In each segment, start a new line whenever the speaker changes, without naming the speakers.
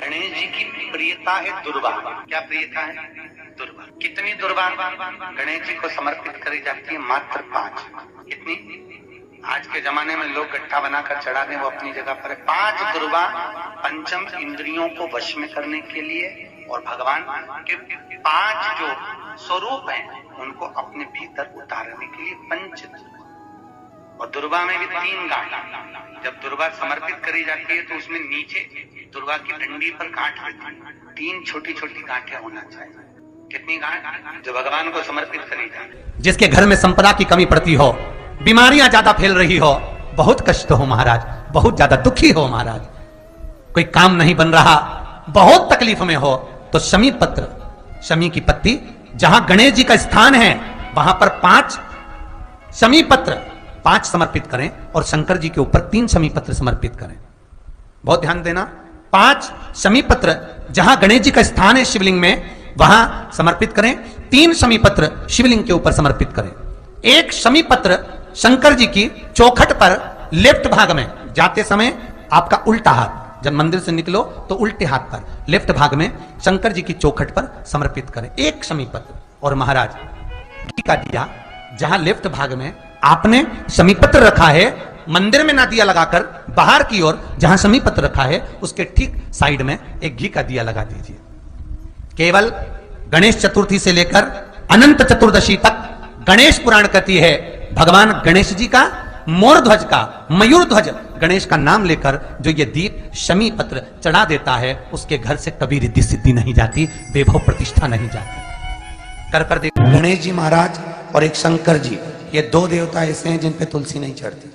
गणेश जी की प्रियता है दुर्वा। क्या प्रियता है? दुर्वा। कितनी दुर्वा गणेश जी को समर्पित करी जाती है? मात्र 5। कितनी? आज के जमाने में लोग गट्ठा बनाकर चढ़ा दें, वो अपनी जगह पर है। 5 दुर्वा पंचम इंद्रियों को वश में करने के लिए और भगवान के 5 जो स्वरूप हैं उनको अपने भीतर उतारने के लिए पंच। और दुर्वा में भी 3 गांठ। जब दुर्वा समर्पित करी जाती है तो उसमें नीचे दुर्वा की डंडी पर गांठ रहती है। 3 छोटी छोटी गांठें होना चाहिए। कितनी गांठ? जो भगवान को समर्पित करी जाती।
जिसके घर में संपदा की कमी पड़ती हो, बीमारियां ज्यादा फैल रही हो, बहुत कष्ट हो महाराज, बहुत ज्यादा दुखी हो महाराज, कोई काम नहीं बन रहा, बहुत तकलीफ में हो, तो शमी पत्र, शमी की पत्ती, जहां गणेश जी का स्थान है वहां पर 5 शमी पत्र 5 समर्पित करें और शंकर जी के ऊपर 3 शमी पत्र समर्पित करें। बहुत ध्यान देना, 5 शमी पत्र जहां गणेश जी का स्थान है शिवलिंग में वहां समर्पित करें, 3 शमी पत्र शिवलिंग के ऊपर समर्पित करें। 1 शमी पत्र शंकर जी की चौखट पर लेफ्ट भाग में जाते समय आपका उल्टा हाथ, जब मंदिर से निकलो तो उल्टे हाथ पर लेफ्ट भाग में शंकर जी की चौखट पर समर्पित करें 1 शमी पत्र। और महाराज घी का दिया जहां लेफ्ट भाग में आपने शमी पत्र रखा है, मंदिर में ना दिया लगाकर बाहर की ओर जहां शमी पत्र रखा है उसके ठीक साइड में एक घी का दिया लगा दीजिए। केवल गणेश चतुर्थी से लेकर अनंत चतुर्दशी तक गणेश पुराण कहती है भगवान गणेश जी का, मोर ध्वज का, मयूर ध्वज गणेश का नाम लेकर जो ये दीप शमी पत्र चढ़ा देता है उसके घर से कभी रिद्धि सिद्धि नहीं जाती, वैभव प्रतिष्ठा नहीं जाती। कर देखो, गणेश जी महाराज और एक शंकर जी, ये 2 देवता ऐसे हैं जिन पे तुलसी नहीं चढ़ती।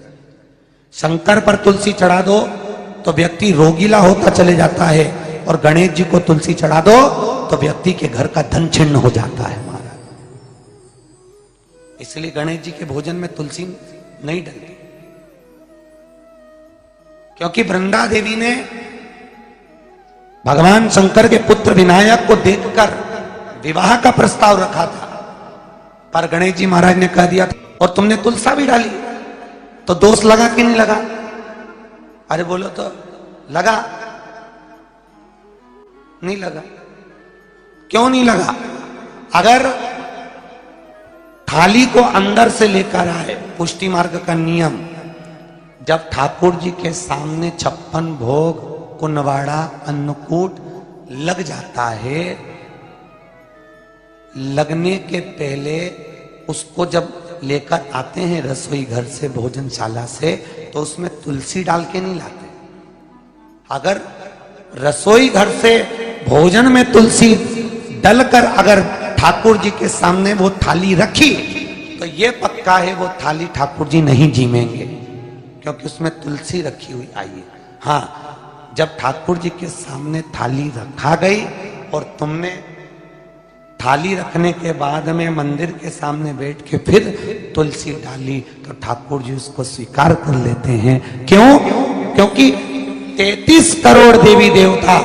शंकर पर तुलसी चढ़ा दो तो व्यक्ति रोगीला होता चले जाता है, और गणेश जी को तुलसी चढ़ा दो तो व्यक्ति के घर का धन छिन्न हो जाता है महाराज। इसलिए गणेश जी के भोजन में तुलसी नहीं डलती, क्योंकि वृंदा देवी ने भगवान शंकर के पुत्र विनायक को देखकर विवाह का प्रस्ताव रखा था, पर गणेश जी महाराज ने कह दिया और तुमने तुलसा भी डाली, तो दोष लगा कि नहीं लगा? अरे बोलो तो लगा? नहीं लगा। क्यों नहीं लगा? अगर थाली को अंदर से लेकर आए, पुष्टि मार्ग का नियम, जब ठाकुर जी के सामने 56 भोग, कुनवाड़ा, अन्नकूट लग जाता है, लगने के पहले उसको जब लेकर आते हैं रसोई घर से, भोजनशाला से, तो उसमें तुलसी डाल के नहीं लाते। अगर रसोई घर से भोजन में तुलसी डलकर अगर ठाकुर जी के सामने वो थाली रखी तो ये पक्का है वो थाली ठाकुर जी नहीं जीमेंगे, क्योंकि उसमें तुलसी रखी हुई आई है। हाँ, जब ठाकुर जी के सामने थाली रखा गई और तुमने थाली रखने के बाद में मंदिर के सामने बैठ के फिर तुलसी डाली तो ठाकुर जी उसको स्वीकार कर लेते हैं। क्यों? क्योंकि 33 करोड़ देवी देवता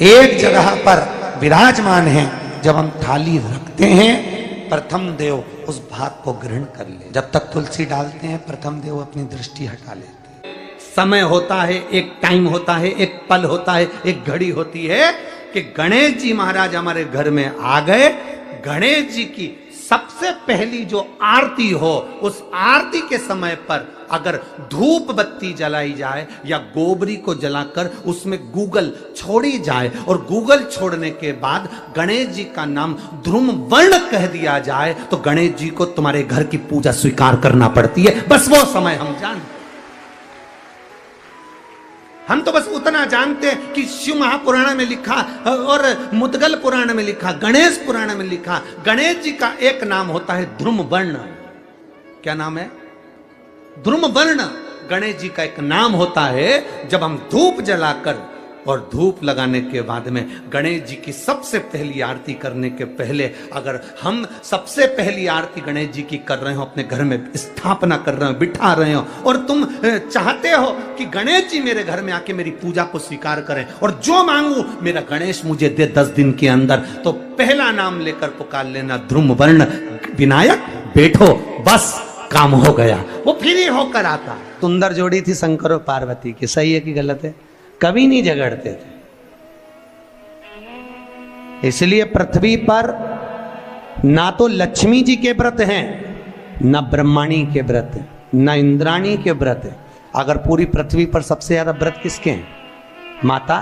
एक जगह पर विराजमान हैं। जब हम थाली रखते हैं प्रथम देव उस भाग को ग्रहण कर ले। जब तक तुलसी डालते हैं प्रथम देव अपनी दृष्टि हटा लेते हैं। समय होता है, एक टाइम होता है, एक पल होता है, एक घड़ी होती है कि गणेश जी महाराज हमारे घर में आ गए। गणेश जी की सबसे पहली जो आरती हो, उस आरती के समय पर अगर धूप बत्ती जलाई जाए या गोबरी को जलाकर उसमें गूगल छोड़ी जाए और गूगल छोड़ने के बाद गणेश जी का नाम ध्रुम वर्ण कह दिया जाए तो गणेश जी को तुम्हारे घर की पूजा स्वीकार करना पड़ती है। बस वो समय हम जानते, हम तो बस उतना जानते हैं कि शिव महापुराण में लिखा और मुद्गल पुराण में लिखा, गणेश पुराण में लिखा, गणेश जी का एक नाम होता है ध्रुम वर्ण। क्या नाम है? ध्रुम वर्ण गणेश जी का एक नाम होता है। जब हम धूप जलाकर और धूप लगाने के बाद में गणेश जी की सबसे पहली आरती करने के पहले अगर हम सबसे पहली आरती गणेश जी की कर रहे हो, अपने घर में स्थापना कर रहे हो, बिठा रहे हो, और तुम चाहते हो कि गणेश जी मेरे घर में आके मेरी पूजा को स्वीकार करें और जो मांगू मेरा गणेश मुझे दे 10 दिन के अंदर, तो पहला नाम लेकर पुकार लेना ध्रुम वर्ण विनायक, बैठो, बस काम हो गया। वो फिर ही होकर आता। सुंदर जोड़ी थी शंकर और पार्वती की, सही है कि गलत है? कभी नहीं झगड़ते थे, इसलिए पृथ्वी पर ना तो लक्ष्मी जी के व्रत हैं, न ब्रह्माणी के व्रत हैं, न इंद्राणी के व्रत हैं। अगर पूरी पृथ्वी पर सबसे ज्यादा व्रत किसके हैं? माता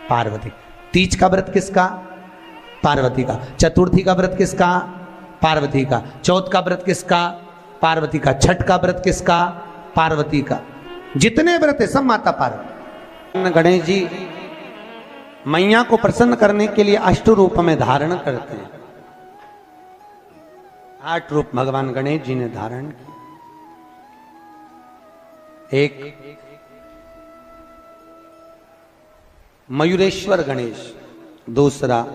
पार्वती। तीज का व्रत किसका? पार्वती का। चतुर्थी का व्रत किसका? पार्वती का। चौथ का व्रत किसका? पार्वती का। छठ का व्रत किसका? पार्वती का। जितने व्रत है सब माता पार्वती। गणेश जी मैया को प्रसन्न करने के लिए अष्ट रूप में धारण करते हैं। 8 रूप भगवान गणेश जी ने धारण किए। एक मयूरेश्वर गणेश, दूसरा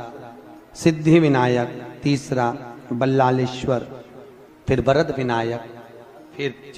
सिद्धि विनायक, तीसरा बल्लालेश्वर, फिर वरद विनायक, फिर